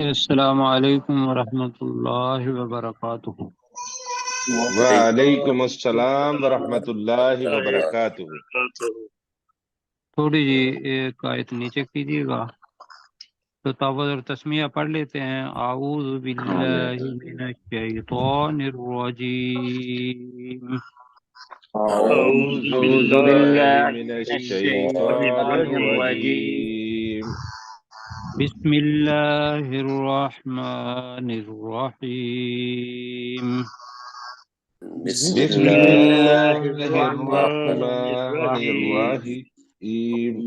السلام علیکم ورحمۃ اللہ وبرکاتہ۔ وعلیکم السلام ورحمۃ اللہ وبرکاتہ۔ تھوڑی جی ایک آیت نیچے کیجیے گا تو تاوذ اور تسمیہ پڑھ لیتے ہیں۔ اعوذ باللہ من الشیطان الرجیم، اعوذ باللہ من الشیطان الرجیم، بسم اللہ الرحمن الرحیم، بسم اللہ الرحمن الرحیم۔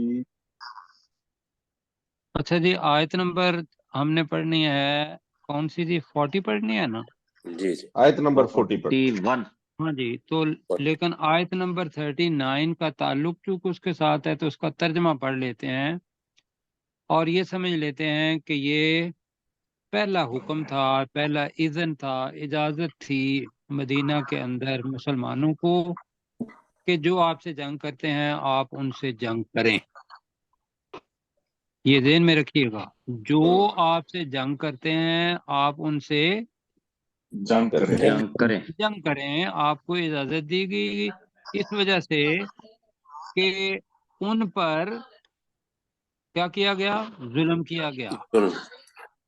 اچھا جی، آیت نمبر ہم نے پڑھنی ہے کون سی جی؟ 40 پڑھنی ہے نا؟ جی آیت نمبر 40 پر۔ ہاں جی، تو لیکن آیت نمبر 39 کا تعلق چونکہ اس کے ساتھ ہے تو اس کا ترجمہ پڑھ لیتے ہیں اور یہ سمجھ لیتے ہیں کہ یہ پہلا حکم تھا، پہلا اذن تھا، اجازت تھی مدینہ کے اندر مسلمانوں کو کہ جو آپ سے جنگ کرتے ہیں آپ ان سے جنگ کریں۔ یہ ذہن میں رکھیے گا، جو آپ سے جنگ کرتے ہیں آپ ان سے جنگ کریں، آپ کو اجازت دی گئی اس وجہ سے کہ ان پر کیا کیا گیا؟ ظلم کیا گیا۔ تو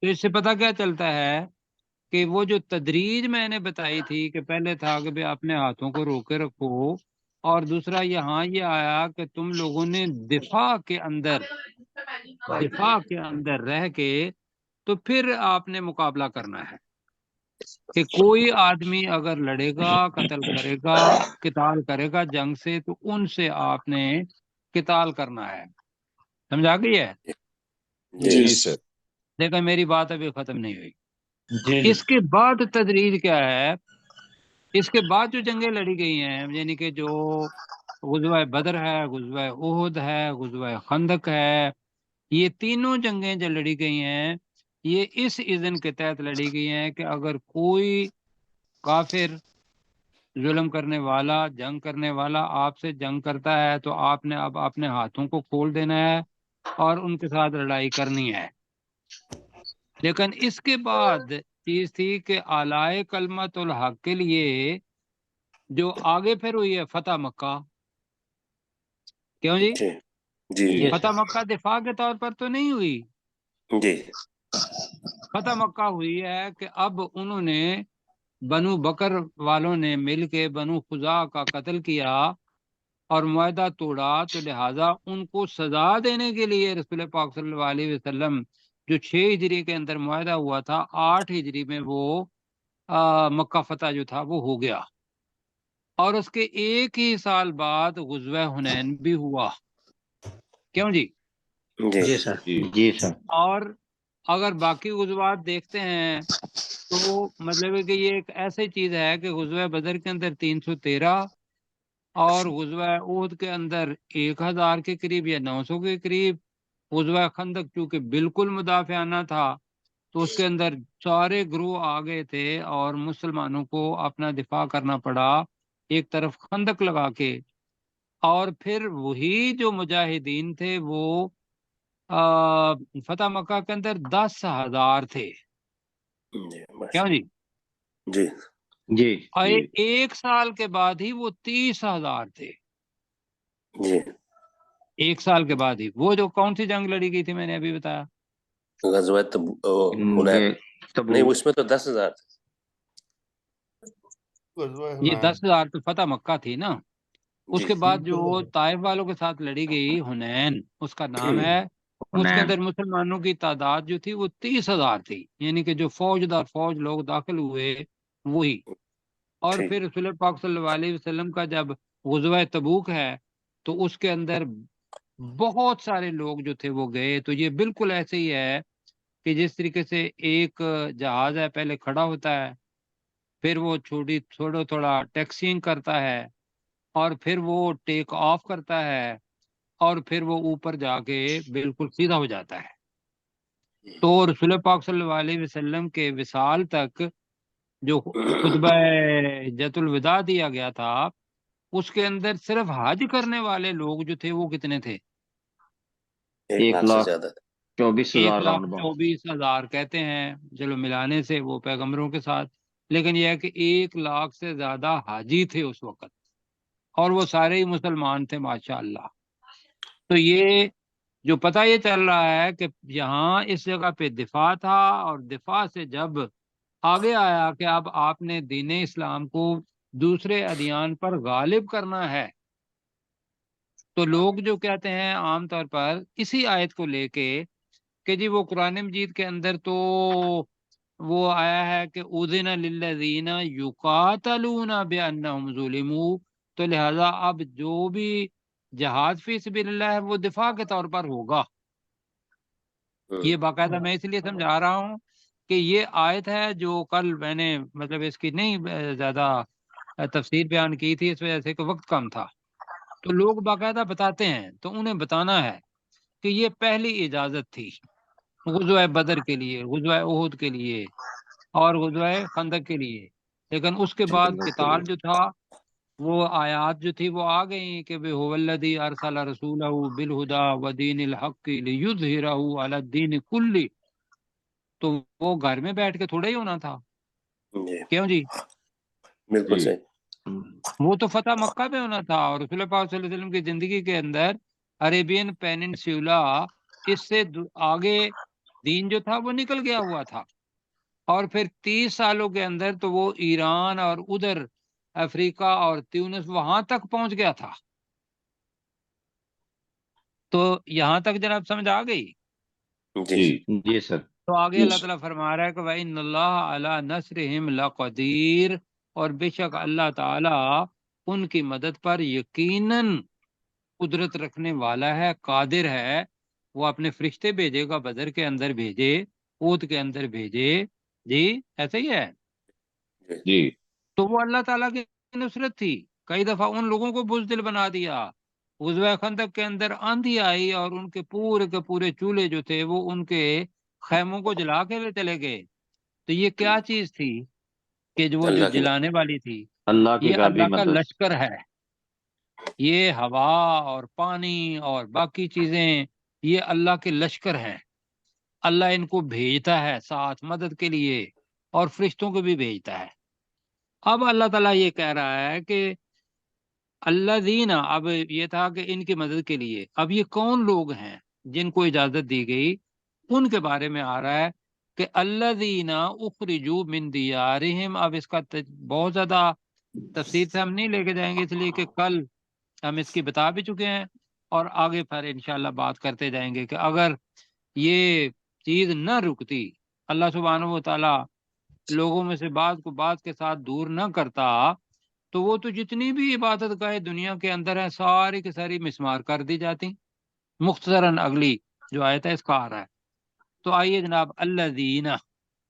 اس سے پتہ کیا چلتا ہے کہ وہ جو تدریج میں نے بتائی تھی کہ پہلے تھا کہ بھئی اپنے ہاتھوں کو روکے رکھو، اور دوسرا یہاں یہ آیا کہ تم لوگوں نے دفاع کے اندر رہ کے تو پھر آپ نے مقابلہ کرنا ہے کہ کوئی آدمی اگر لڑے گا، قتل کرے گا، قتال کرے گا جنگ سے، تو ان سے آپ نے قتال کرنا ہے۔ سمجھا گئی ہے؟ جی سر۔ دیکھیں میری بات ابھی ختم نہیں ہوئی۔ اس کے بعد تدریج کیا ہے؟ اس کے بعد جو جنگیں لڑی گئی ہیں، یعنی کہ جو غزوہ بدر ہے، غزوہ احد ہے، غزوہ خندق ہے، یہ تینوں جنگیں جو لڑی گئی ہیں یہ اس اذن کے تحت لڑی گئی ہیں کہ اگر کوئی کافر ظلم کرنے والا، جنگ کرنے والا آپ سے جنگ کرتا ہے تو آپ نے اب اپنے ہاتھوں کو کھول دینا ہے اور ان کے ساتھ لڑائی کرنی ہے۔ لیکن اس کے بعد چیز تھی کہ اعلی کلمت الحق کے لیے جو آگے پھر ہوئی ہے فتح مکہ۔ کیوں جی؟ فتح مکہ دفاع کے طور پر تو نہیں ہوئی، فتح مکہ ہوئی ہے کہ اب انہوں نے بنو بکر والوں نے مل کے بنو خزاع کا قتل کیا اور معاہدہ توڑا، تو لہٰذا ان کو سزا دینے کے لیے رسول پاک صلی اللہ علیہ وسلم جو 6 ہجری کے اندر معاہدہ ہوا تھا، 8 ہجری میں وہ مکہ فتح جو تھا وہ ہو گیا، اور اس کے ایک ہی سال بعد غزوہ حنین بھی ہوا۔ کیوں جی؟ جی سر، جی سر۔ اور اگر باقی غزوات دیکھتے ہیں تو مطلب ہے کہ یہ ایک ایسی چیز ہے کہ غزوہ بدر کے اندر 313 اور غزوہ احد کے اندر 1000 کے قریب یا 900 کے قریب، غزوہ خندق چونکہ بالکل مدافعانہ تھا تو اس کے اندر سارے گروہ آ گئے تھے اور مسلمانوں کو اپنا دفاع کرنا پڑا ایک طرف خندق لگا کے، اور پھر وہی جو مجاہدین تھے وہ فتح مکہ کے اندر 10,000 تھے۔ کیوں جی؟ جی اور ایک سال کے بعد ہی وہ 30,000 تھے۔ ایک سال کے بعد ہی وہ جو کون سی جنگ لڑی گئی تھی میں نے ابھی بتایا، غزوہ نہیں، اس میں تو 10,000 تھے۔ یہ 10,000 تو فتح مکہ تھی نا۔ اس کے بعد جو طائف والوں کے ساتھ لڑی گئی حنین، اس کا نام ہے، اس کے اندر مسلمانوں کی تعداد جو تھی وہ 30,000 تھی، یعنی کہ جو فوج لوگ داخل ہوئے وہی۔ اور پھر رسول پاک صلی اللہ علیہ وسلم کا جب غزوہ تبوک ہے تو اس کے اندر بہت سارے لوگ جو تھے وہ گئے۔ تو یہ بالکل ایسے ہی ہے کہ جس طریقے سے ایک جہاز ہے پہلے کھڑا ہوتا ہے، پھر وہ تھوڑا ٹیکسینگ کرتا ہے، اور پھر وہ ٹیک آف کرتا ہے، اور پھر وہ اوپر جا کے بالکل سیدھا ہو جاتا ہے۔ تو رسول پاک صلی اللہ علیہ وسلم کے وصال تک جو خطبہ حجۃ الوداع دیا گیا تھا اس کے اندر صرف حج کرنے والے لوگ جو تھے وہ کتنے تھے؟ 1,24,000 کہتے ہیں، چلو ملانے سے وہ پیغمبروں کے ساتھ، لیکن یہ ہے کہ 1,00,000 سے زیادہ حاجی تھے اس وقت، اور وہ سارے ہی مسلمان تھے ماشاءاللہ۔ تو یہ جو پتہ یہ چل رہا ہے کہ یہاں اس جگہ پہ دفاع تھا، اور دفاع سے جب آگے آیا کہ اب آپ نے دین اسلام کو دوسرے ادیان پر غالب کرنا ہے، تو لوگ جو کہتے ہیں عام طور پر اسی آیت کو لے کے کہ جی وہ قرآن مجید کے اندر تو وہ آیا ہے کہ اذن للذین یقاتلون بانہم ظلموا، تو لہذا اب جو بھی جہاد فی سبیل اللہ ہے وہ دفاع کے طور پر ہوگا۔ یہ باقاعدہ میں اس لیے سمجھا رہا ہوں کہ یہ آیت ہے جو کل میں نے مطلب اس کی نہیں زیادہ تفسیر بیان کی تھی، اس وجہ سے کہ وقت کم تھا، تو لوگ باقاعدہ بتاتے ہیں، تو انہیں بتانا ہے کہ یہ پہلی اجازت تھی غزوہ بدر کے لیے، غزوہ احد کے لیے، اور غزوہ خندق کے لیے، لیکن اس کے بعد قتال جو تھا وہ آیات جو تھی وہ آ گئی کہ هو الذی ارسل رسولہ بالہدی ودین الحق لیظہرہ علی الدین کلہ، تو وہ گھر میں بیٹھ کے تھوڑا ہی ہونا تھا، کیوں جی؟ بالکل صحیح۔ وہ تو فتح مکہ پہ ہونا تھا، اور رسول اللہ صلی اللہ علیہ وسلم کی زندگی کے اندر عربین پیننسیولا اس سے آگے دین جو تھا وہ نکل گیا ہوا تھا، اور پھر 30 سالوں کے اندر تو وہ ایران اور ادھر افریقہ اور تیونس وہاں تک پہنچ گیا تھا۔ تو یہاں تک جناب سمجھ آ گئی؟ جی سر۔ تو آگے اللہ تعالیٰ فرما رہا ہے کہ وَإِنَّ اللَّهَ عَلَى نَصْرِهِمْ لَقَدِيرٌ، اور بے شک اللہ تعالیٰ ان کی مدد پر یقیناً قدرت رکھنے والا ہے، قادر ہے، وہ اپنے فرشتے بھیجے گا، بدر کے اندر بھیجے، اود کے اندر بھیجے، جی ایسا ہی ہے۔ جی تو وہ اللہ تعالیٰ کی نصرت تھی، کئی دفعہ ان لوگوں کو بزدل بنا دیا، غزوہ خندق کے اندر آندھی آئی اور ان کے پورے چولہے جو تھے وہ ان کے خیموں کو جلا کے لے چلے گئے، تو یہ کیا چیز تھی کہ جو وہ جو جلانے والی تھی؟ یہ اللہ کا لشکر ہے، یہ ہوا اور پانی اور باقی چیزیں یہ اللہ کے لشکر ہیں، اللہ ان کو بھیجتا ہے ساتھ مدد کے لیے، اور فرشتوں کو بھی بھیجتا ہے۔ اب اللہ تعالیٰ یہ کہہ رہا ہے کہ اللہ دینا، اب یہ تھا کہ ان کی مدد کے لیے، اب یہ کون لوگ ہیں جن کو اجازت دی گئی؟ ان کے بارے میں آ رہا ہے کہ اللہ دینا اخرجوا من دیارہم۔ اب اس کا بہت زیادہ تفسیر سے ہم نہیں لے کے جائیں گے، اس لیے کہ کل ہم اس کی بتا بھی چکے ہیں، اور آگے پھر انشاءاللہ بات کرتے جائیں گے کہ اگر یہ چیز نہ رکتی، اللہ سبحانہ و تعالی لوگوں میں سے بعض کو بعض کے ساتھ دور نہ کرتا، تو وہ تو جتنی بھی عبادت گاہیں دنیا کے اندر ہیں ساری کی ساری مسمار کر دی جاتی۔ مختصراً اگلی جو آیت ہے اس کا آ رہا ہے، تو آئیے جناب الذین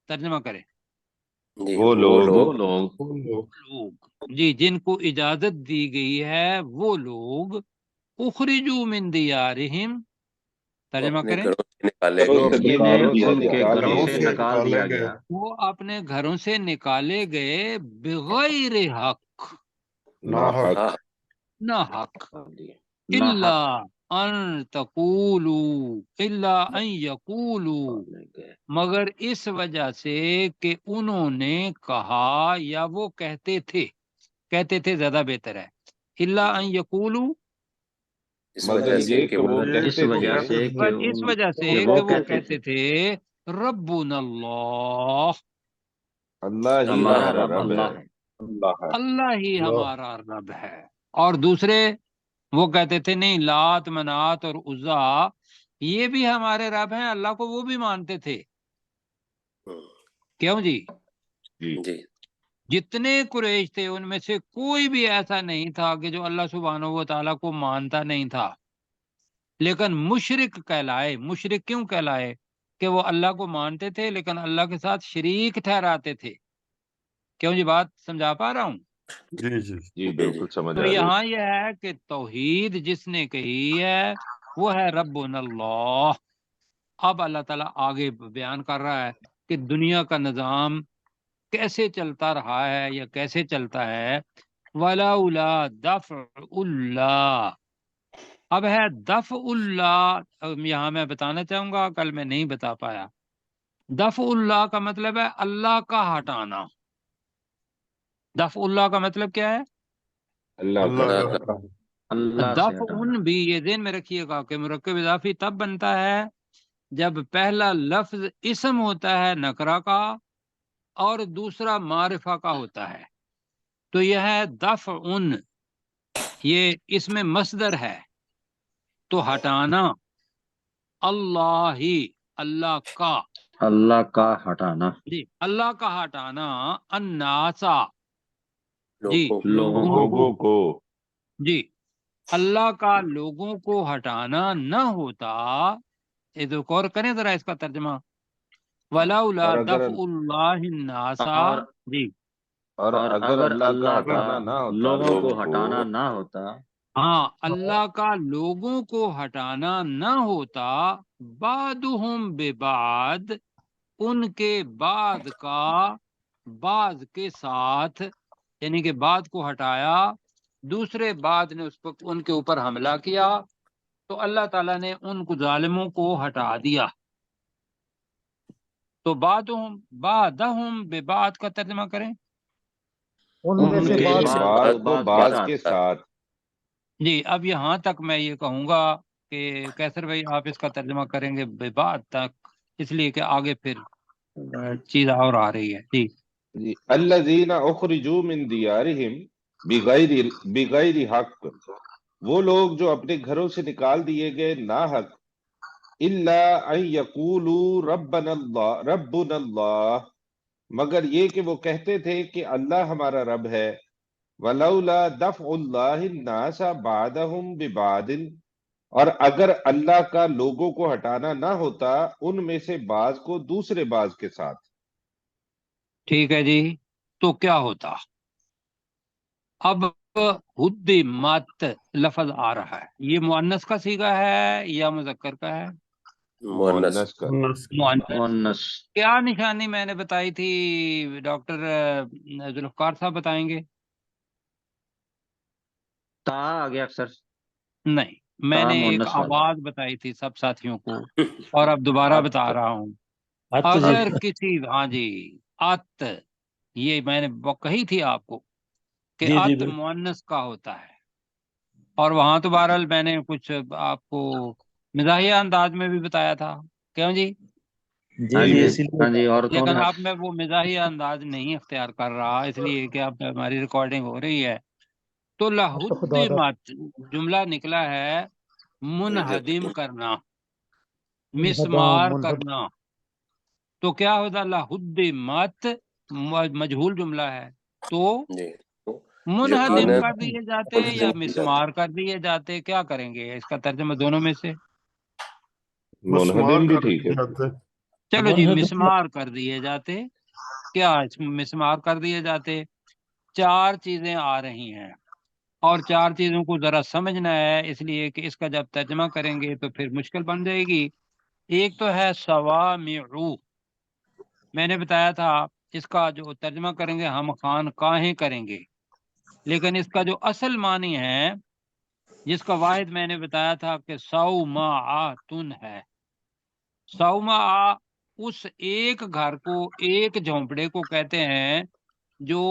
ترجمہ کریں۔ وہ لوگ جی جن کو اجازت دی گئی ہے، وہ لوگ اخرجوا من دیارہم، ترجمہ کریں، وہ اپنے گھروں سے نکالے گئے بغیر حق، نہ حق، الا ان تقولوا، الا ان یقولوا، مگر اس وجہ سے کہ انہوں نے کہا یا وہ کہتے تھے زیادہ بہتر ہے، الا ان یقولوا، اس وجہ سے کہ وہ کہتے تھے ربنا اللہ، اللہ ہی ہمارا رب ہے، اللہ ہی ہمارا رب ہے، اور دوسرے وہ کہتے تھے نہیں، لات منات اور عزا یہ بھی ہمارے رب ہیں، اللہ کو وہ بھی مانتے تھے، کیوں جی؟ جتنے قریش تھے ان میں سے کوئی بھی ایسا نہیں تھا کہ جو اللہ سبحانہ و تعالیٰ کو مانتا نہیں تھا، لیکن مشرک کہلائے۔ مشرک کیوں کہلائے؟ کہ وہ اللہ کو مانتے تھے لیکن اللہ کے ساتھ شریک ٹھہراتے تھے، کیوں جی؟ بات سمجھا پا رہا ہوں؟ جی بالکل سمجھ تو آ رہی ہے۔ یہاں یہ ہے کہ توحید جس نے کہی ہے وہ ہے ربنا اللہ۔ اب اللہ تعالیٰ آگے بیان کر رہا ہے کہ دنیا کا نظام کیسے چلتا رہا ہے یا کیسے چلتا ہے۔ وَلَوْلَا دَفْعُ اللَّهِ، اب ہے دفع اللہ، یہاں میں بتانا چاہوں گا، کل میں نہیں بتا پایا۔ دفع اللہ کا مطلب ہے اللہ کا ہٹانا۔ دفع اللہ کا مطلب کیا ہے؟ اللہ کا اللہ سے دفع ہٹانا۔ بھی یہ ذہن میں رکھیے گا کہ مرکب اضافی تب بنتا ہے جب پہلا لفظ اسم ہوتا ہے نکرہ کا اور دوسرا معرفہ کا ہوتا ہے۔ تو یہ ہے دفع، یہ اس میں مصدر ہے، تو ہٹانا اللہ ہی، اللہ کا، اللہ کا ہٹانا، جی اللہ کا ہٹانا، الناسا، جی لوگوں کو جی اللہ کا لوگوں کو ہٹانا نہ ہوتا، یہ تو غور کریں ذرا اس کا ترجمہ، ولولا اور اگر دفع اللہ الناس، اور جی اور اگر اللہ کا ہٹانا نہ ہوتا لوگوں کو لوگوں ہٹانا نہ ہوتا، ہاں اللہ کا لوگوں کو ہٹانا نہ ہوتا، بعضهم ببعض، ان کے بعد کا بعض کے ساتھ، یعنی کہ بعد کو ہٹایا، دوسرے بعد نے اس پر ان کے اوپر حملہ کیا، تو اللہ تعالیٰ نے ان کو ظالموں کو ہٹا دیا۔ تو بعدہم ببعض کا ترجمہ کریں، ان میں سے کے بعض بعض کو بعض کے ساتھ۔ جی اب یہاں تک میں یہ کہوں گا کہ کیسر بھائی آپ اس کا ترجمہ کریں گے ببعض تک، اس لیے کہ آگے پھر چیز اور آ رہی ہے۔ جی الذین اخرجوا من دیارہم بغیر حق، وہ لوگ جو اپنے گھروں سے نکال دیے گئے ناحق، الا ان یقولوا ربنا اللہ، مگر یہ کہ وہ کہتے تھے کہ اللہ ہمارا رب ہے، ولولا دفع اللہ الناس بعضهم ببعض، اور اگر اللہ کا لوگوں کو ہٹانا نہ ہوتا ان میں سے بعض کو دوسرے بعض کے ساتھ۔ ٹھیک ہے جی، تو کیا ہوتا؟ اب حدمت لفظ آ رہا ہے، یہ مؤنث کا صیغہ ہے یا مذکر کا ہے؟ مؤنث کا۔ مؤنث۔ کیا نشانی میں نے بتائی تھی، ڈاکٹر ذوالفقار صاحب بتائیں گے؟ تا آ گیا سر، نہیں، میں نے ایک مؤنث والا۔ آواز بتائی تھی سب ساتھیوں کو، اور اب دوبارہ بتا رہا ہوں۔ حت جی اگر کسی، ہاں جی، ات، یہ میں نے کہی تھی آپ کو کہ جی ات بالکل مؤنث کا ہوتا ہے، اور وہاں تو بہرحال میں نے کچھ آپ کو مزاحیہ انداز میں بھی بتایا تھا، کیوں جی؟ ہاں جی جی، اسی ہاں لیے جی، عورتوں لیکن نے اب میں وہ مزاحیہ انداز نہیں اختیار کر رہا، اس لیے کہ اب ہماری ریکارڈنگ ہو رہی ہے۔ تو لہدمت جملہ نکلا ہے منہدم کرنا، مسمار کرنا، تو کیا ہوتا؟ لہدمت مجہول جملہ ہے، تو منہدم کر دیے جاتے یا مسمار کر دیے جاتے، کیا کریں گے اس کا ترجمہ دونوں میں سے؟ منہدم بھی ٹھیک ہے۔ چلو جی، مسمار کر دیے جاتے۔ کیا مسمار کر دیے جاتے؟ چار چیزیں آ رہی ہیں اور چار چیزوں کو ذرا سمجھنا ہے، اس لیے کہ اس کا جب ترجمہ کریں گے تو پھر مشکل بن جائے گی۔ ایک تو ہے سوامعو، میں نے بتایا تھا اس کا جو ترجمہ کریں گے ہم خانقاہیں کریں گے، لیکن اس کا جو اصل معنی ہے، جس کا واحد میں نے بتایا تھا کہ صومعۃن ہے۔ صومعہ اس ایک گھر کو، ایک جھونپڑے کو کہتے ہیں جو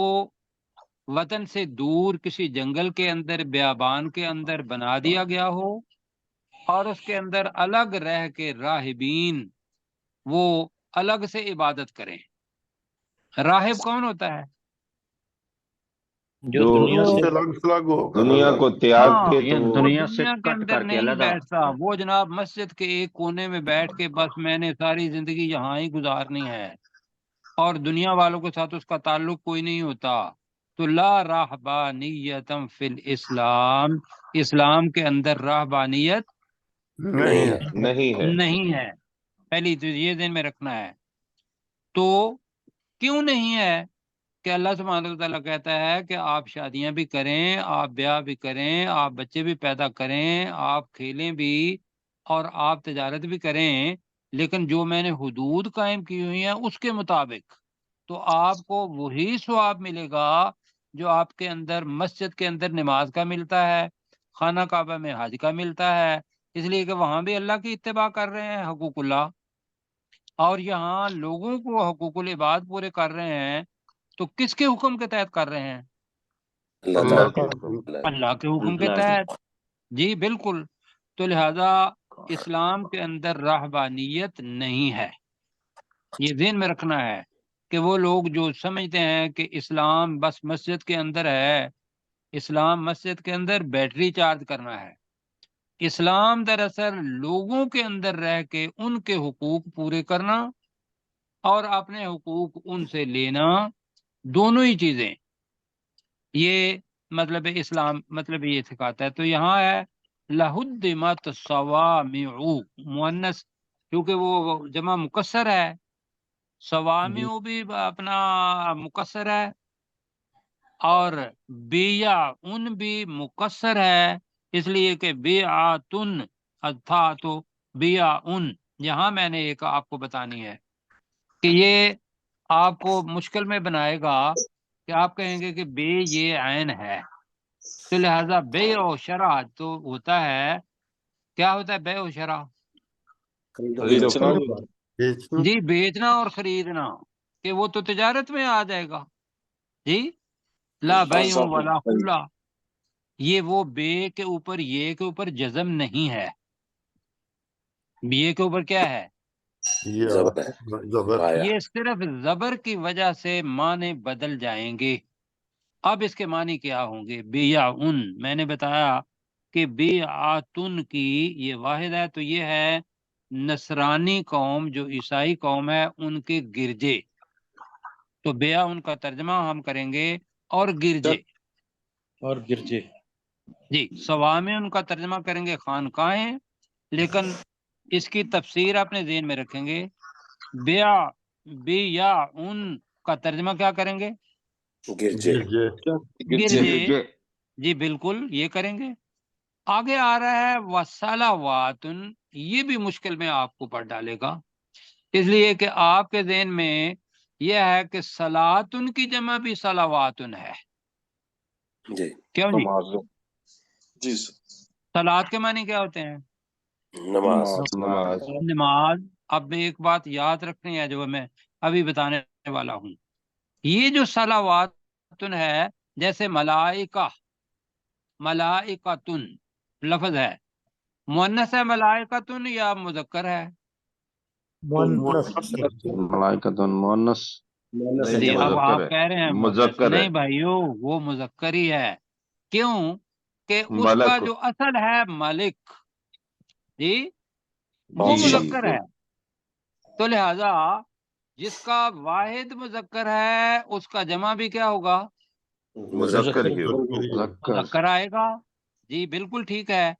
وطن سے دور کسی جنگل کے اندر، بیابان کے اندر بنا دیا گیا ہو، اور اس کے اندر الگ رہ کے راہبین وہ الگ سے عبادت کریں۔ راہب کون ہوتا ہے؟ جو دنیا سے دنیا کو تیاگ ہاں، کے، یہ تو دنیا سے دنیا کے کٹ اندر کر کے نہیں علیحدہ۔ بیٹھتا وہ، جناب مسجد کے ایک کونے میں بیٹھ کے بس میں نے ساری زندگی یہاں ہی گزارنی ہے، اور دنیا والوں کے ساتھ اس کا تعلق کوئی نہیں ہوتا۔ تو لا راہبانیتم فی الاسلام، اسلام کے اندر راہبانیت نہیں ہے۔ نہیں ہے، پہلی چیز یہ ذہن میں رکھنا ہے۔ تو کیوں نہیں ہے؟ کہ اللہ سبحانہ وتعالیٰ کہتا ہے کہ آپ شادیاں بھی کریں، آپ بیاہ بھی کریں، آپ بچے بھی پیدا کریں، آپ کھیلیں بھی، اور آپ تجارت بھی کریں، لیکن جو میں نے حدود قائم کی ہوئی ہیں اس کے مطابق، تو آپ کو وہی ثواب ملے گا جو آپ کے اندر مسجد کے اندر نماز کا ملتا ہے، خانہ کعبہ میں حج کا ملتا ہے، اس لیے کہ وہاں بھی اللہ کی اتباع کر رہے ہیں، حقوق اللہ، اور یہاں لوگوں کو حقوق العباد پورے کر رہے ہیں، تو کس کے حکم کے تحت کر رہے ہیں؟ اللہ اللہ تعالیٰ کے اللہ کے حکم کے اللہ تحت۔ جی بالکل، تو لہذا اسلام کے اندر راہبانیت نہیں ہے، یہ ذہن میں رکھنا ہے کہ وہ لوگ جو سمجھتے ہیں کہ اسلام بس مسجد کے اندر ہے، اسلام مسجد کے اندر بیٹری چارج کرنا ہے، اسلام دراصل لوگوں کے اندر رہ کے ان کے حقوق پورے کرنا اور اپنے حقوق ان سے لینا، دونوں ہی چیزیں، یہ مطلب اسلام مطلب یہ سکھاتا ہے۔ تو یہاں ہے لہدمت صوامع، مؤنث کیونکہ وہ جمع مکسر ہے، صوامع بھی اپنا مکسر ہے، اور بیا ان بھی مکسر ہے، اس لیے کہ بیعتن تھا تو بیا ان۔ یہاں میں نے ایک آپ کو بتانی ہے کہ یہ آپ کو مشکل میں بنائے گا کہ آپ کہیں گے کہ بے یہ عین ہے، تو لہذا بے و شرع تو ہوتا ہے، کیا ہوتا ہے بے و شرع؟ خرید و فروخت۔ بیچنا جی بیچنا اور خریدنا، کہ وہ تو تجارت میں آ جائے گا۔ جی لا بیع ولا خلا، یہ وہ بے کے اوپر یہ کے اوپر جزم نہیں ہے، یہ کے اوپر کیا ہے؟ یا زبر ہے، زبر آیا یہ صرف زبر کی وجہ سے معنی بدل جائیں گے۔ اب اس کے معنی کیا ہوں گے؟ بیعن، میں نے بتایا کہ بیعتن کی یہ واحد ہے، تو یہ ہے نصرانی قوم، جو عیسائی قوم ہے، ان کے گرجے، تو بیع ان کا ترجمہ ہم کریں گے اور گرجے، اور گرجے، جی صوامع ان کا ترجمہ کریں گے خانقاہیں، لیکن اس کی تفسیر اپنے ذہن میں رکھیں گے، بیع ان کا ترجمہ کیا کریں گے؟ گرجے، گرجے، گرجے، جی بالکل یہ کریں گے۔ آگے آ رہا ہے وصلواتن، یہ بھی مشکل میں آپ کو پڑھ ڈالے گا، اس لیے کہ آپ کے ذہن میں یہ ہے کہ صلاتن کی جمع بھی صلواتن ہے، جی کیوں جی؟ جی صلات کے معنی کیا ہوتے ہیں؟ نماز، نماز۔ نماز۔ اب ایک بات یاد رکھنی ہے جو میں ابھی بتانے والا ہوں، یہ جو صلواتن ہے، جیسے ملائکہ، ملائکتن لفظ ہے، مؤنث ہے ملائکتن یا مذکر ہے؟ مؤنث، ملائکتن مؤنث، نہیں جی اب مذکر آپ ہے، کہہ رہے ہیں مؤنث، مذکر ہے، نہیں بھائیو وہ مذکر ہی ہے، کیوں کہ اس کا ملک۔ جو اصل ہے ملک، جی وہ جی مذکر ہے، تو لہذا جس کا واحد مذکر ہے اس کا جمع بھی کیا ہوگا؟ مذکر ہی ہو۔ مذکر، مذکر آئے گا، جی بالکل ٹھیک ہے۔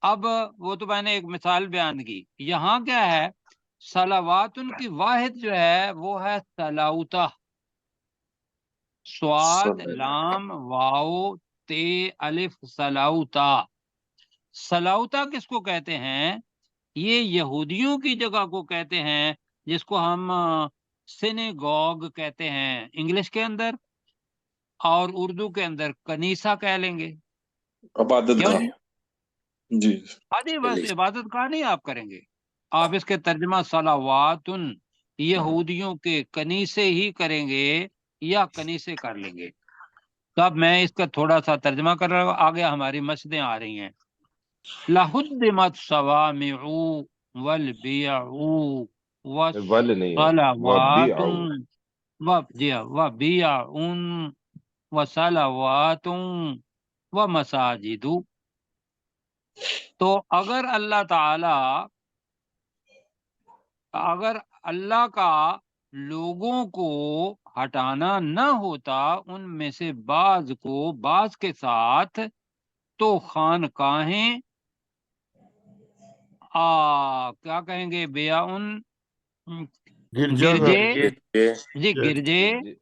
اب وہ تو میں نے ایک مثال بیان کی، یہاں کیا ہے؟ صلواتن کی واحد جو ہے وہ ہے صلاوتہ، سواد لام واو تے الف، صلاوتہ۔ صلاوتہ کس کو کہتے ہیں؟ یہ یہودیوں کی جگہ کو کہتے ہیں، جس کو ہم سینیگوگ کہتے ہیں انگلش کے اندر، اور اردو کے اندر کنیسہ کہہ لیں گے، عبادت کیوں گاہ، جی؟ جی جی بس عبادت کا نہیں آپ کریں گے، آپ اس کے ترجمہ صلواتن یہودیوں کے کنیسے ہی کریں گے یا کنیسے کر لیں گے۔ تو اب میں اس کا تھوڑا سا ترجمہ کر رہا ہوں، آگے ہماری مسجدیں آ رہی ہیں۔ لہدمت صوامع والبیع ول نہیں ہے، والصلوات وبیع وصلوات ومساجد۔ تو اگر اللہ کا لوگوں کو ہٹانا نہ ہوتا ان میں سے بعض کو بعض کے ساتھ، تو خانقاہیں کیا کہیں گے؟ بیعن، گرجا گرجے، جی گرجے، گرجے،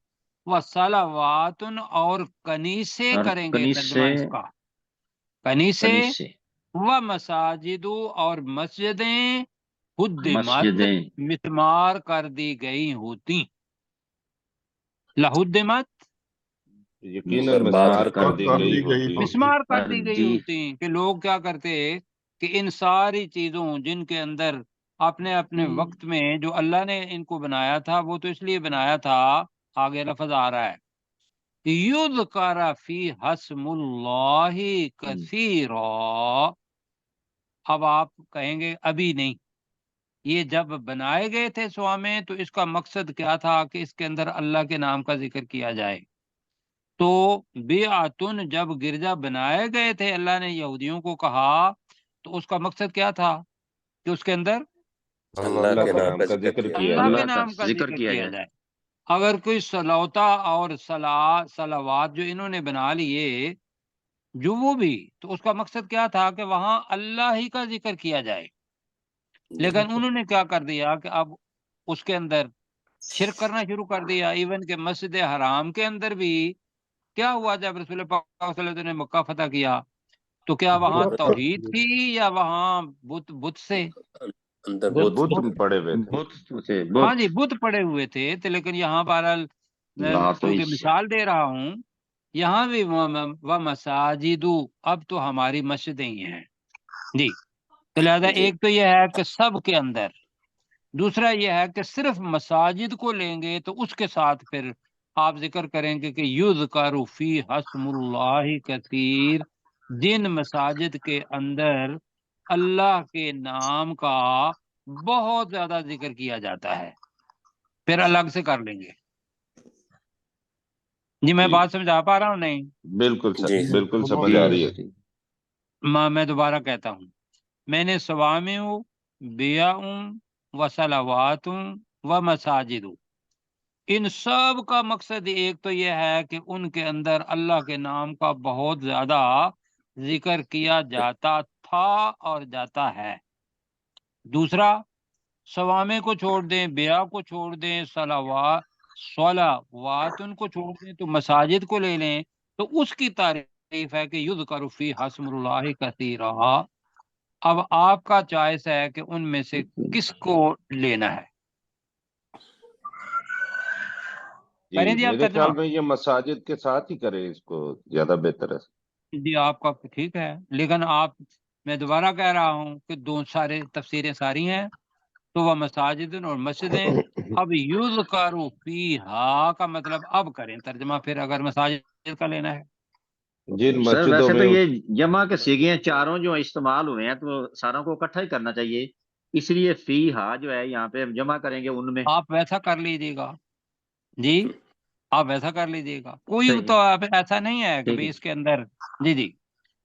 وصلواتن اور کنیسے اور کریں گے ترجمہ کنیسے، اس کا، کنیسے، کنیسے، و مساجد اور مسجدیں، ہدمت مسجدیں، مسمار کر دی گئی ہوتی، لہدمت یقیناً برباد مسمار ہوتی کر اور دی کر گئی دی گئی ہوتی۔ ہوتی۔ مسمار کر دی گئی جی ہوتی کہ لوگ کیا کرتے کہ ان ساری چیزوں جن کے اندر اپنے اپنے وقت میں جو اللہ نے ان کو بنایا تھا، وہ تو اس لیے بنایا تھا، آگے لفظ آ رہا ہے یذکر فی حسم اللہ کثیرا۔ اب آپ کہیں گے ابھی نہیں، یہ جب بنائے گئے تھے سوامے تو اس کا مقصد کیا تھا کہ اس کے اندر اللہ کے نام کا ذکر کیا جائے۔ تو بیعتن جب گرجا بنائے گئے تھے، اللہ نے یہودیوں کو کہا تو اس کا مقصد کیا تھا کہ اس کے اندر اللہ کے کا نام نام کا کا ذکر ذکر کیا کیا اللہ جائے۔ کے نام کا ذکر کیا جائے۔ اگر کوئی صلوتا اور صلوات جو انہوں نے بنا لیے جو وہ بھی، تو اس کا مقصد کیا تھا کہ وہاں اللہ ہی کا ذکر کیا جائے، لیکن انہوں نے کیا کر دیا کہ اب اس کے اندر شرک کرنا شروع کر دیا۔ ایون کہ مسجد حرام کے اندر بھی کیا ہوا جب رسول پاک صلی اللہ علیہ وسلم نے مکہ فتح کیا تو کیا وہاں توحید تھی یا وہاں بت سے؟ اندر بت بت پڑے ہوئے تھے۔ بت سے ہاں بت جی، بت پڑے ہوئے تھے تو لیکن یہاں بہرحال میں لا تو چونکہ اس مثال دے رہا ہوں، یہاں بھی وہ مساجد، اب تو ہماری مسجدیں ہی ہیں جی۔ تو لہذا جی ایک تو یہ ہے کہ سب کے اندر، دوسرا یہ ہے کہ صرف مساجد کو لیں گے تو اس کے ساتھ پھر آپ ذکر کریں گے کہ یذکر فی حسم اللہ کثیر، جن مساجد کے اندر اللہ کے نام کا بہت زیادہ ذکر کیا جاتا ہے، پھر الگ سے کر لیں گے۔ جی میں جی بات سمجھا پا رہا ہوں نہیں؟ بالکل جی بالکل سمجھ جی آ رہی ہے۔ میں دوبارہ کہتا ہوں، میں نے سوامع بیع و صلوات و مساجد، ان سب کا مقصد ایک تو یہ ہے کہ ان کے اندر اللہ کے نام کا بہت زیادہ ذکر کیا جاتا تھا اور جاتا ہے۔ دوسرا، سوامے کو چھوڑ دیں، بیع کو چھوڑ دیں، صلوات ان کو چھوڑ دیں تو مساجد کو لے لیں تو اس کی تعریف ہے کہ یذکر فی حسم اللہ کثیرا۔ اب آپ کا چوائس ہے کہ ان میں سے کس کو لینا ہے۔ جی کریں جی آپ میرے ترجمہ؟ خیال میں یہ مساجد کے ساتھ ہی کریں، اس کو زیادہ بہتر ہے۔ جی آپ کا ٹھیک ہے، لیکن میں دوبارہ کہہ رہا ہوں کہ سارے تفسیریں ساری ہیں تو وہ مساجد اور مسجدیں۔ اب یذکر فیہا کا مطلب اب کریں ترجمہ، پھر اگر مساجد کا لینا ہے۔ جن سر مسجدوں ویسے میں تو یہ جمع کے صیغے چاروں جو استعمال ہوئے ہیں تو ساروں کو اکٹھا ہی کرنا چاہیے، اس لیے فی ہا جو ہے یہاں پہ ہم جمع کریں گے ان میں۔ آپ ویسا کر لیجیے گا جی، آپ ویسا کر لیجیے گا، کوئی صحیح تو ہے، ایسا نہیں ہے کہ ٹھیک بھئی ہے۔ اس کے اندر جی۔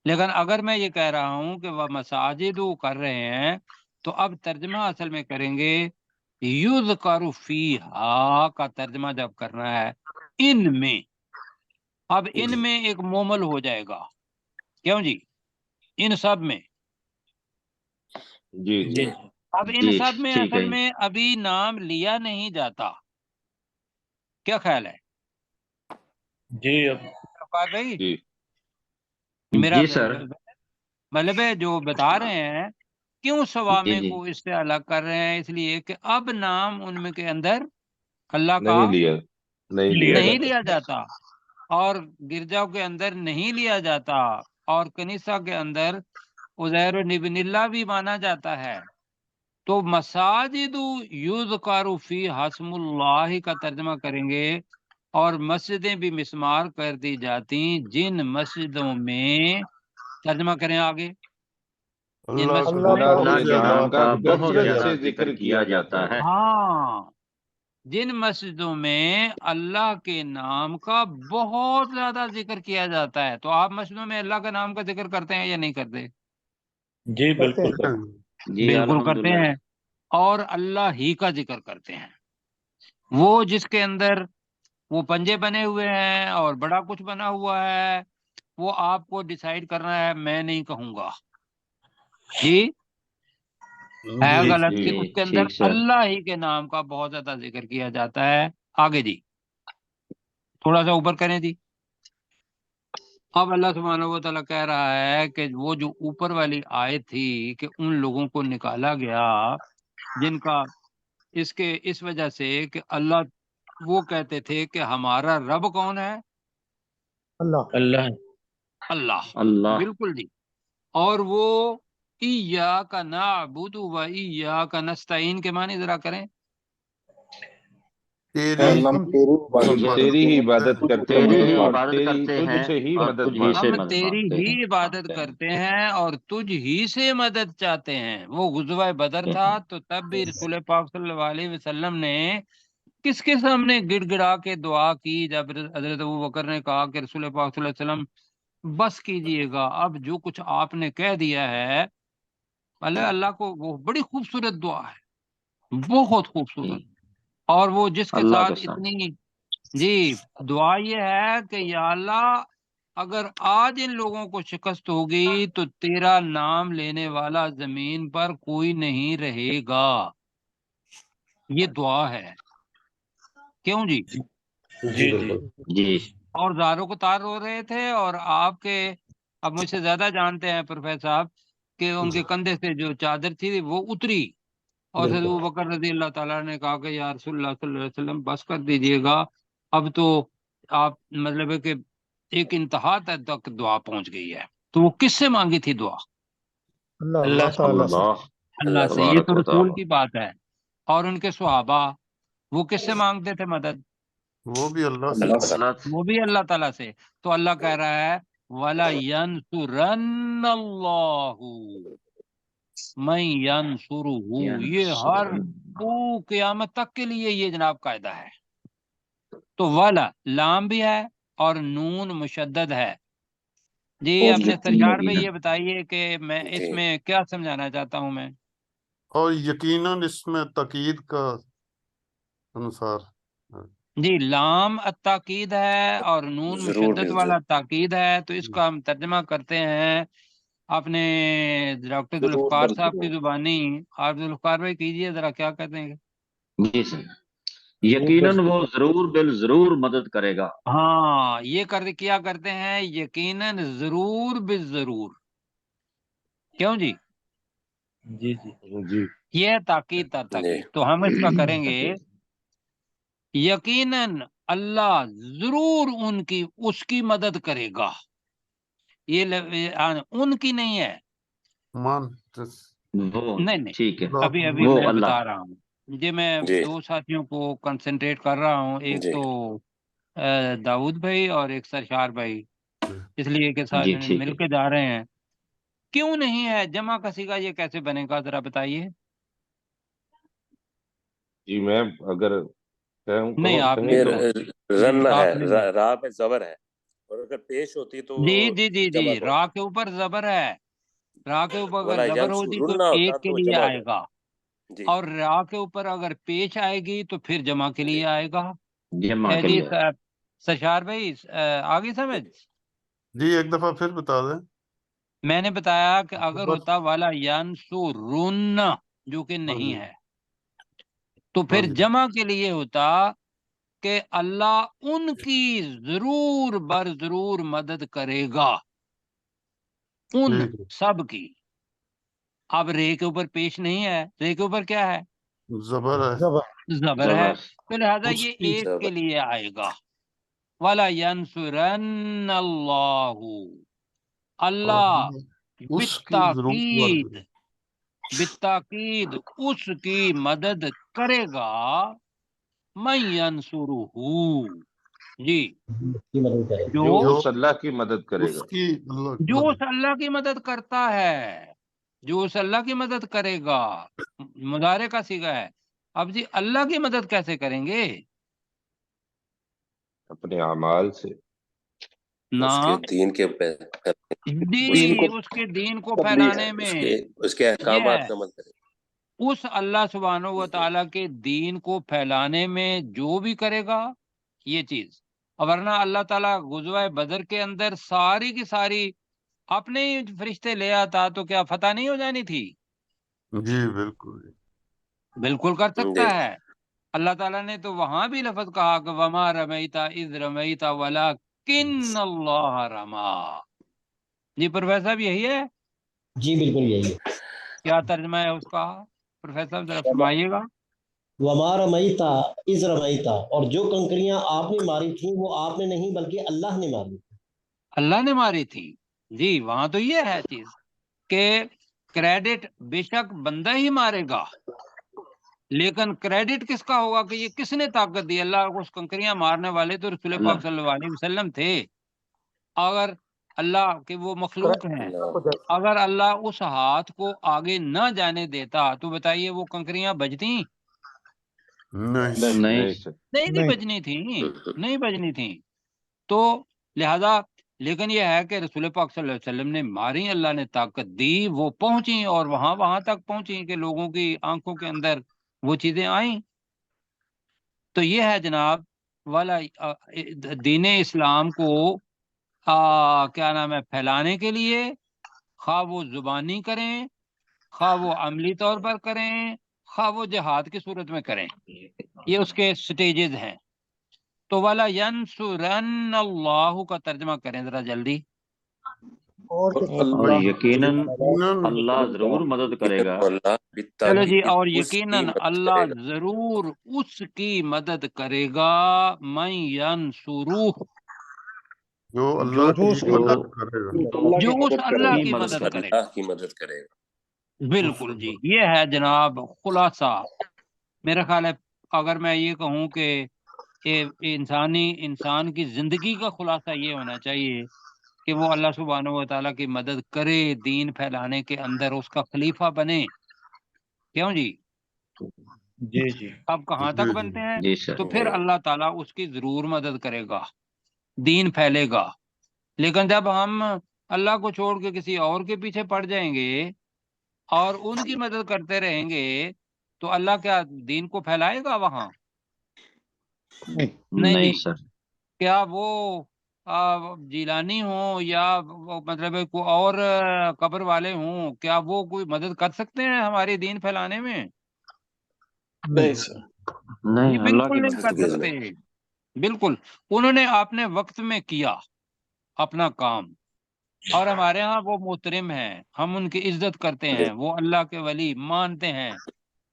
لیکن اگر میں یہ کہہ رہا ہوں کہ وہ مساجد کر رہے ہیں تو اب ترجمہ اصل میں کریں گے یذکر فیہا کا ترجمہ جب کرنا ہے ان میں۔ اب ان میں ایک مومل ہو جائے گا، کیوں جی؟ ان سب میں، جی جی اب ان جی سب میں ٹھیک اصل ہے میں ابھی نام لیا نہیں جاتا، کیا خیال ہے جی اب افاد بھائی؟ جی میرا جی سر مطلب ہے جو بتا رہے ہیں کیوں جی سوامے جی کو اس سے الگ کر رہے ہیں، اس لیے کہ اب نام ان میں کے اندر اللہ کا نہیں لیا، نہیں لیا نہیں جاتا۔ لیا جاتا، اور گرجاؤں کے اندر نہیں لیا جاتا، اور کنیسہ کے اندر عزیر ابن اللہ بھی مانا جاتا ہے۔ تو مساجد یذکر فی حسم اللہ کا ترجمہ کریں گے، اور مسجدیں بھی مسمار کر دی جاتی جن مسجدوں میں، ترجمہ کریں آگے، جن اللہ مسجدوں میں اللہ اللہ کے کے نام نام کا کا بہت کثرت زیادہ سے ذکر ذکر کیا کیا جاتا جاتا ہے۔ ہے۔ ہاں، جن مسجدوں میں اللہ کے نام کا بہت زیادہ ذکر کیا جاتا ہے۔ تو آپ مسجدوں میں اللہ کے نام کا ذکر کرتے ہیں یا نہیں کرتے؟ جی بالکل جی بالکل کرتے الحمدللہ ہیں، اور اللہ ہی کا ذکر کرتے ہیں، وہ جس کے اندر وہ پنجے بنے ہوئے ہیں اور بڑا کچھ بنا ہوا ہے، وہ آپ کو ڈیسائیڈ کرنا ہے، میں نہیں کہوں گا جی، ہے جی غلط جی کہ اس جی کے اندر ٹھیک سر۔ اللہ ہی کے نام کا بہت زیادہ ذکر کیا جاتا ہے۔ آگے جی تھوڑا سا اوپر کریں جی۔ اب اللہ سبحانہ و تعالیٰ کہہ رہا ہے کہ وہ جو اوپر والی آیت تھی کہ ان لوگوں کو نکالا گیا جن کا اس وجہ سے کہ اللہ وہ کہتے تھے کہ ہمارا رب کون ہے؟ اللہ اللہ اللہ بالکل جی. اور وہ ایاک نعبد و ایاک نستعین کے معنی ذرا کریں. ہم تیری ہی عبادت کرتے تیری ہی ہیں اور عبادت کرتے تجھ ہیں سے ہی اور مدد تجھ ہی سے مانگتے ہم ہیں. مدد تیری مانگتے ہی ہیں. عبادت کرتے ہیں اور تجھ ہی سے مدد چاہتے ہیں. وہ غزوہ بدر تھا تو تب بھی رسول پاک صلی اللہ علیہ وسلم نے کس کے سامنے گڑ گڑا کے دعا کی جب حضرت ابوبکر نے کہا کہ رسول پاک صلی اللہ علیہ وسلم بس کیجئے گا، اب جو کچھ آپ نے کہہ دیا ہے. اللہ کو وہ بڑی خوبصورت دعا ہے، بہت خوبصورت. اور وہ جس کے اللہ ساتھ قسم. اتنی جی دعا یہ ہے کہ یا اللہ اگر آج ان لوگوں کو شکست ہوگی تو تیرا نام لینے والا زمین پر کوئی نہیں رہے گا. یہ دعا ہے. کیوں جی؟ جی جی جی اور زاروں کو تار رو رہے تھے اور آپ کے اب مجھ سے زیادہ جانتے ہیں پروفیسر صاحب کہ ان کے کندھے سے جو چادر تھی وہ اتری اور حضرت ابوبکر رضی اللہ تعالیٰ نے کہا کہ یا رسول اللہ صلی اللہ علیہ وسلم بس کر دیجئے گا، اب تو آپ مطلب ہے کہ ایک انتہا تک دعا پہنچ گئی ہے. تو وہ کس سے مانگی تھی دعا؟ اللہ سے. اللہ سے. یہ تبارک تو و رسول تعالی. کی بات ہے. اور ان کے صحابہ وہ کس سے مانگتے تھے مدد؟ وہ بھی اللہ سے. اللہ سے. اللہ سے. وہ بھی اللہ تعالیٰ سے. تو اللہ کہہ رہا ہے وَلَا يَنْصُرَنَّ اللَّهُ مَن يَنْصُرُهُ. یہ ہر قیامت تک کے لیے یہ جناب قاعدہ ہے. تو والا لام بھی ہے اور نون مشدد ہے. جی اپنے سرکار میں یہ بتائیے کہ میں اس میں کیا سمجھانا چاہتا ہوں میں. اور یقیناً اس میں تاکید کا انصار جی لام التاکید ہے اور نون ضرور مشدد بالضرور. والا تاکید ہے. تو اس کا ہم ترجمہ کرتے ہیں اپنے ڈاکٹر ضرور ذوالفقار صاحب کی ضرور. زبانی. آپ ذوالفقار بھائی کیجئے ذرا، کیا کہتے ہیں؟ جی سر. یقیناً وہ ضرور بالضرور مدد کرے گا. ہاں یہ کیا کرتے ہیں یقیناً ضرور بالضرور. کیوں جی؟ جی جی جی یہ ہے تاکید تر جی تاکید. تو ہم اس کا کریں گے یقیناً اللہ ضرور اس کی مدد کرے گا. یہ ان کی نہیں ہے. مان وہ نہیں ٹھیک ہے. ابھی وہ میں اللہ. بتا رہا ہوں جی. میں جی دو ساتھیوں کو کنسنٹریٹ کر رہا ہوں، ایک جی تو داؤد بھائی اور ایک سرشار بھائی، اس لیے کہ ساتھ جی ٹھیک مل ہے. کے جا رہے ہیں. کیوں نہیں ہے جمع کسی کا، یہ کیسے بنے گا ذرا بتائیے. جی میں اگر نہیں آپ کہیں نہیں پھر تو جی رن آپ ہے، نہیں. راہ پہ زبر ہے اور اگر پیش ہوتی تو جی وہ جی جی جمع جی کو راہ کے اوپر زبر ہے. راہ کے اوپر اگر ولا زبر ہوتی تو ینصرن ہوتا ایک تو کے وہ لیے جمع ہو آئے گا، جائے. جی اور راہ کے اوپر اگر پیش آئے گی تو پھر جمع کے جی لیے آئے گا. جمع کے جی لیے. سرشار بھائی آگے سمجھ. جی ایک دفعہ پھر بتا دیں. میں نے بتایا کہ اگر بس. ہوتا والا ینصرن جو کہ ہاں نہیں جی ہے تو ہاں پھر جی جمع کے لیے ہوتا کہ اللہ ان کی ضرور بر ضرور مدد کرے گا. ان ٹھیک ہے. سب کی. اب رے کے اوپر پیش نہیں ہے، رے کے اوپر کیا ہے؟ زبر ہے. زبر ہے. زبر. تو لہذا اس یہ کی ایک کے زبر. لیے آئے گا. وَلَا يَنْصُرَنَّ اللَّهُ. اللہ اس کی ضرور بالتاکید اس کی مدد کرے گا. من ينصرہ. جی جو جو اس اللہ کی مدد کرے اس گا. کی اللہ کی جو اس مدد. اللہ کی مدد کرتا ہے، جو اس اللہ کی مدد کرے گا. مضارع کا صیغہ ہے. اب جی اللہ کی مدد کیسے کریں گے؟ اپنے اعمال سے. نہ اس کے دین کے اس جی کو اس کے دین کو تبلیغ. پھیلانے میں. اس کے یہ احکامات ہے کا عمل کرے. اس اللہ سبحانہ و جی تعالیٰ کے دین کو پھیلانے میں جو بھی کرے گا یہ چیز. ورنہ اللہ تعالیٰ غزوہ بدر کے اندر ساری کی ساری اپنے ہی فرشتے لے آتا تو کیا فتح نہیں ہو جانی تھی؟ جی بالکل. بالکل کر سکتا جی ہے. اللہ تعالیٰ نے تو وہاں بھی لفظ کہا کہ وما رمیتا اذ رمیتا ولکن اللہ رما. جی پروفیسر صاحب یہی ہے. جی بالکل یہی ہے. کیا ترجمہ ہے اس کا پروفیسر صاحب ذرا فرمائیے گا. وما رمیتا اذ رمیتا، اور جو کنکریاں آپ نے ماری تھیں وہ آپ نے نہیں بلکہ اللہ نے ماری. اللہ نے ماری تھی جی، وہاں تو یہ ہے چیز کہ کریڈٹ بے شک بندہ ہی مارے گا، لیکن کریڈٹ کس کا ہوگا کہ یہ کس نے طاقت دی؟ اللہ کو اس کنکریاں مارنے والے تو رسول پاک صلی اللہ علیہ وسلم تھے۔ اگر اللہ کے وہ مخلوق ہیں، اگر اللہ اس ہاتھ کو آگے نہ جانے دیتا تو بتائیے وہ کنکریاں بجتی؟ نہیں بجنی تھیں، نہیں بجنی تھیں۔ تو لہذا لیکن یہ ہے کہ رسول پاک صلی اللہ علیہ وسلم نے ماری، اللہ نے طاقت دی، وہ پہنچی اور وہاں تک پہنچی کہ لوگوں کی آنکھوں کے اندر وہ چیزیں آئیں۔ تو یہ ہے جناب والا دین اسلام کو کیا نام ہے پھیلانے کے لیے، خواہ وہ زبانی کریں، خواہ وہ عملی طور پر کریں، خواہ وہ جہاد کی صورت میں کریں، یہ اس کے سٹیجز ہیں۔ تو والا ینصرن اللہ کا ترجمہ کریں ذرا جلدی۔ اور یقیناً اللہ ضرور مدد کرے گا۔ چلو جی، اور یقیناً اللہ ضرور اس کی مدد کرے گا، من ینصرہ، جو اللہ کی مدد کرے گا، جو اس اللہ کی مدد کرے گا، اللہ کی مدد کرے گا۔ بالکل جی، یہ ہے جناب خلاصہ۔ میرا خیال ہے اگر میں یہ کہوں کہ انسان کی زندگی کا خلاصہ یہ ہونا چاہیے کہ وہ اللہ سبحانہ و تعالیٰ کی مدد کرے، دین پھیلانے کے اندر اس کا خلیفہ بنے۔ کیوں جی؟ جی جی، اب کہاں تک بنتے ہیں؟ جی سر، تو پھر اللہ تعالیٰ اس کی ضرور مدد کرے گا، دین پھیلے گا۔ لیکن جب ہم اللہ کو چھوڑ کے کسی اور کے پیچھے پڑ جائیں گے اور ان کی مدد کرتے رہیں گے تو اللہ کیا دین کو پھیلائے گا وہاں؟ نہیں سر۔ کیا وہ جیلانی ہوں یا مطلب کوئی اور قبر والے ہوں، کیا وہ کوئی مدد کر سکتے ہیں ہمارے دین پھیلانے میں؟ نہیں سر، یہ بالکل نہیں کر سکتے، بالکل۔ انہوں نے اپنے وقت میں کیا اپنا کام، اور ہمارے ہاں وہ محترم ہیں، ہم ان کی عزت کرتے ہیں، وہ اللہ کے ولی مانتے ہیں،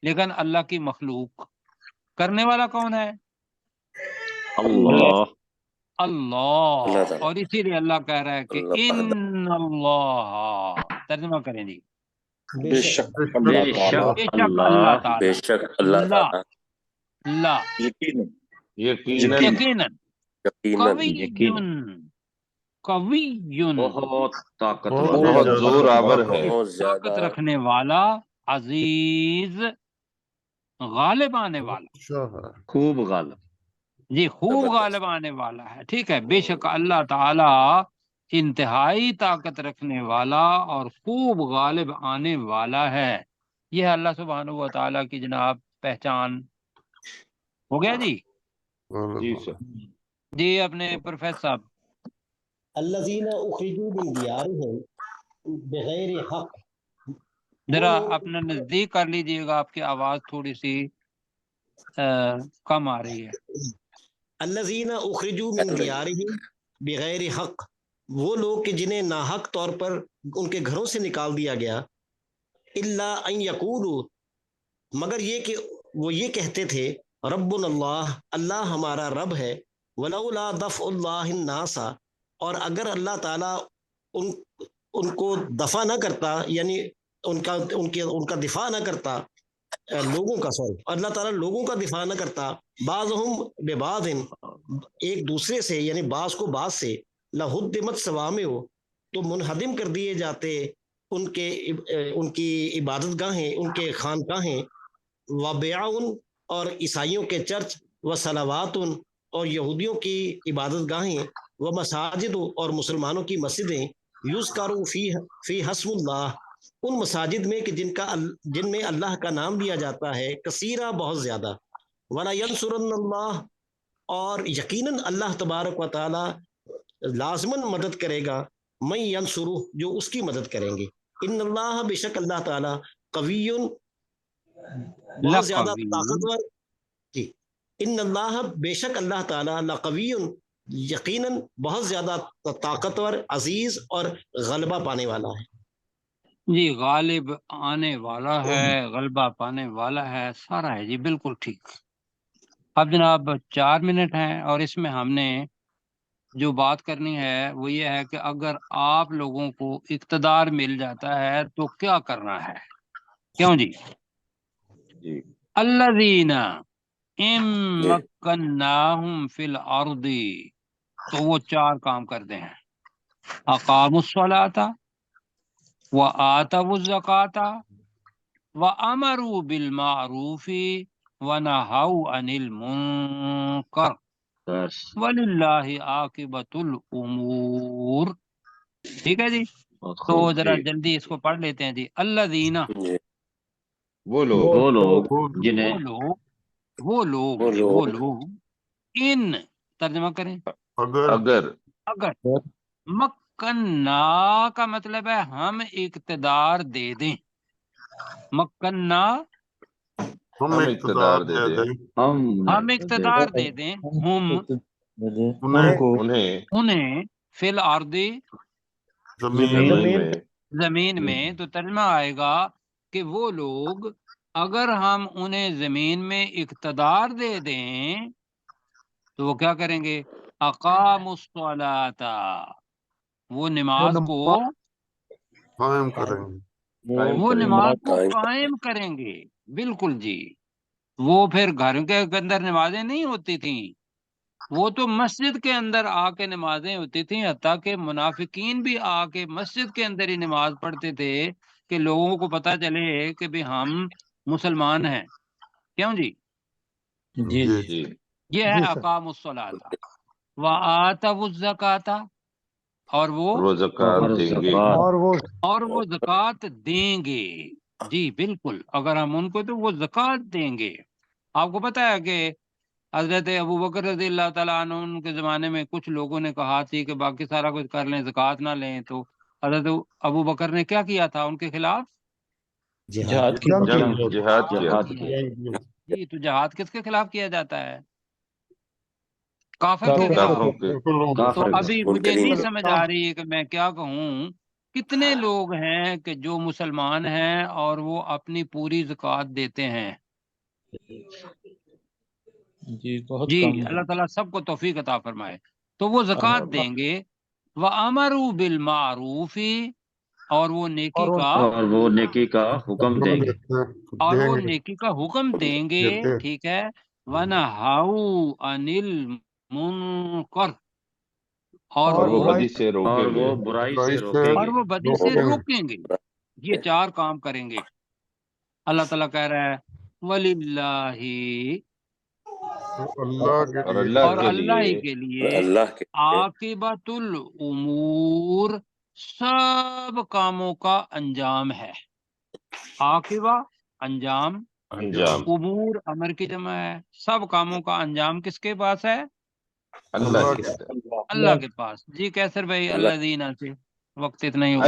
لیکن اللہ کی مخلوق کرنے والا کون ہے؟ اللہ۔ اور اسی لیے اللہ کہہ رہا ہے کہ ان اللہ، ترجمہ کریں جی، بے شک بے اللہ تعالیٰ، شک بے شک اللہ اللہ، تعالی، بے شک اللہ لا تعالیٰ لا یقیناً یقیناً یقیناً یقیناً قوی بہت طاقتور، بہت زور آور ہے، بہت طاقت زیادہ رکھنے والا، عزیز، غالب آنے والا، اچھا ہے، خوب غالب، جی خوب زبردست۔ غالب آنے والا ہے۔ ٹھیک ہے، بے شک اللہ تعالی انتہائی طاقت رکھنے والا اور خوب غالب آنے والا ہے۔ یہ اللہ سبحانہ و تعالیٰ کی جناب پہچان۔ ہو گیا جی؟ جی سر۔ جی اپنے پروفیسر صاحب الذین اخرجوا من دیارہم بغیر حق، ذرا اپنا نزدیک کر لیجئے گا، آپ کی آواز تھوڑی سی کم آ رہی ہے۔ الذین اخرجوا من دیارہم بغیر حق، وہ لوگ کہ جنہیں ناحق طور پر ان کے گھروں سے نکال دیا گیا، الا ان یقولوا، مگر یہ کہ وہ یہ کہتے تھے، ربنا اللہ، اللہ ہمارا رب ہے، ولولا دفع اللہ الناس، اور اگر اللہ تعالیٰ ان کو دفع نہ کرتا، یعنی ان کا دفاع نہ کرتا، لوگوں کا، سوری، اللہ تعالیٰ لوگوں کا دفاع نہ کرتا، بعضہم ببعض، ایک دوسرے سے، یعنی بعض کو بعض سے، لہدمت صوامع، تو منہدم کر دیے جاتے ان کی عبادت گاہیں، ان کے خانقاہیں، وبیع، اور عیسائیوں کے چرچ، وصلوات، اور یہودیوں کی عبادت گاہیں، ومساجد، اور مسلمانوں کی مسجدیں، یذکر فی حسب اللہ، ان مساجد میں کہ جن میں اللہ کا نام لیا جاتا ہے، کثیرہ، بہت زیادہ، ولا ینصرن اللہ، اور یقیناً اللہ تبارک و تعالی لازماً مدد کرے گا، من ینصرہ، جو اس کی مدد کریں گے، ان اللہ، بے شک اللہ تعالی، قوی، بہت زیادہ لقوی، طاقتور، جی، ان اللہ، بے شک اللہ تعالی، لقوی، یقیناً بہت زیادہ طاقتور، عزیز، اور غلبہ پانے والا ہے۔ جی غالب آنے والا ہے، غلبہ پانے والا ہے، سارا ہے جی، بالکل ٹھیک۔ اب جناب 4 منٹ ہیں اور اس میں ہم نے جو بات کرنی ہے وہ یہ ہے کہ اگر آپ لوگوں کو اقتدار مل جاتا ہے تو کیا کرنا ہے؟ کیوں جی؟ الذین ان مکناہم فی الارض، تو وہ چار کام کرتے ہیں: اقاموا الصلاۃ وآتوا الزکاۃ وامروا بالمعروف ونہوا عن المنکر وللہ عاقبۃ الامور۔ ٹھیک ہے جی، تو ذرا جلدی اس کو پڑھ لیتے ہیں جی۔ الذین، وہ لوگ جنہیں وہ لوگ ان، ترجمہ کریں، اگر مکنہ کا مطلب ہے ہم اقتدار دے دیں، مکنہ ہم اقتدار دے دیں ہم اقتدار دے دیں، ہم انہیں فی الارض زمین میں، تو ترجمہ آئے گا کہ وہ لوگ اگر ہم انہیں زمین میں اقتدار دے دیں تو وہ کیا کریں گے؟ اقاموا الصلاۃ، وہ نماز کو قائم کریں گے، وہ نماز کو قائم کریں گے۔ بالکل جی، وہ پھر گھر کے اندر نمازیں نہیں ہوتی تھیں، وہ تو مسجد کے اندر آ کے نمازیں ہوتی تھیں، حتیٰ کہ منافقین بھی آ کے مسجد کے اندر ہی نماز پڑھتے تھے کہ لوگوں کو پتہ چلے کہ بھی ہم مسلمان ہیں۔ کیوں جی؟ جی یہ ہے اقام الصلاۃ وآتوا الزکاۃ، اور وہ زکات دیں گے، اور وہ زکوٰۃ دیں گے۔ جی بالکل، اگر ہم ان کو تو وہ زکوٰۃ دیں گے۔ آپ کو پتہ ہے کہ حضرت ابو بکر رضی اللہ تعالیٰ عنہ ان کے زمانے میں کچھ لوگوں نے کہا تھی کہ باقی سارا کچھ کر لیں، زکوٰۃ نہ لیں، تو حضرت ابو بکر نے کیا کیا تھا ان کے خلاف؟ جہاد کی جہاد کیا۔ جی، تو جہاد کس کے خلاف کیا جاتا ہے؟ کافر کے خلاف۔ کافروں کے۔ تو ابھی مجھے نہیں سمجھ آ رہی ہے کہ میں کیا کہوں، کتنے لوگ ہیں کہ جو مسلمان ہیں اور وہ اپنی پوری زکوٰۃ دیتے ہیں؟ جی اللہ تعالیٰ سب کو توفیق عطا فرمائے۔ تو وہ زکوٰۃ دیں گے، وَأَمَرُوا بِالْمَعْرُوفِ، اور وہ نیکی کا حکم دیں گے، اور وہ نیکی کا حکم دیں گے، ٹھیک ہے، وَنَهَوْا عَنِ الْمُنکر، اور وہ بدی سے روکیں گے، اور وہ بدی سے روکیں گے۔ یہ چار کام کریں گے۔ اللہ تعالیٰ کہہ رہا ہے وَلِلَّهِ، اور اور اللہ ہی کے لیے عاقبۃ الامور، سب کاموں کا انجام ہے۔ عاقبہ انجام، امور امر کی جمع ہے، سب کاموں کا انجام کس کے پاس ہے؟ اللہ کے پاس۔ جی کیسر بھائی، الذین سے وقت اتنا ہی ہوگا۔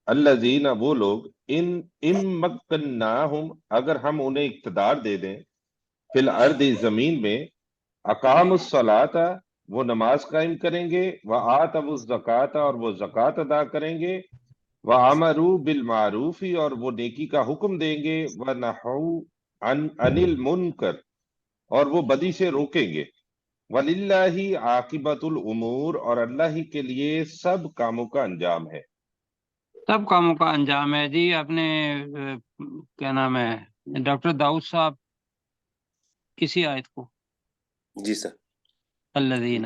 الذین وہ لوگ ان مکناہم اگر ہم انہیں اقتدار دے دیں، فی الارض زمین میں، اقام الصلاۃ وہ نماز قائم کریں گے، وآتوا الزکاۃ اور وہ زکوٰۃ ادا کریں گے، وامروا بالمعروف اور وہ نیکی کا حکم دیں گے، ونہوا عن المنکر اور وہ بدی سے روکیں گے، وللہ عاقبۃ الامور اور اللہ ہی کے لیے سب کاموں کا انجام ہے۔ سب کاموں کا انجام ہے۔ جی آپ نے کیا نام ہے ڈاکٹر داؤد صاحب کسی آیت کو؟ جی سر، الذین،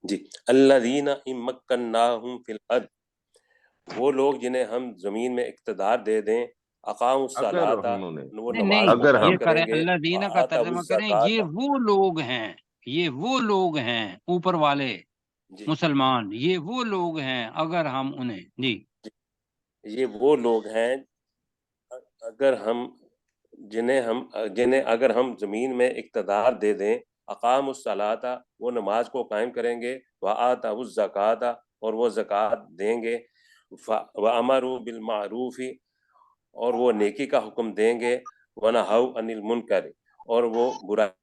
جی الذین ان مکناہم فی الارض، وہ لوگ جنہیں ہم زمین میں اقتدار دے دیں، اقام الصلاۃ وہ نماز کو قائم یہ کریں کریں گے، الذین کا وآتوا ترجمہ کریں الزکاۃ، یہ وہ لوگ ہیں، یہ وہ لوگ ہیں اوپر والے مسلمان، یہ وہ لوگ ہیں اگر ہم انہیں، جی یہ وہ لوگ ہیں اگر ہم جنہیں اگر ہم زمین میں اقتدار دے دیں، اقام الصلاۃ وہ نماز کو قائم کریں گے، وآتوا الزکاۃ اور وہ زکوٰۃ دیں گے، وامروا بالمعروف اور وہ نیکی کا حکم دیں گے، ونہوا عن المنکر اور وہ برائی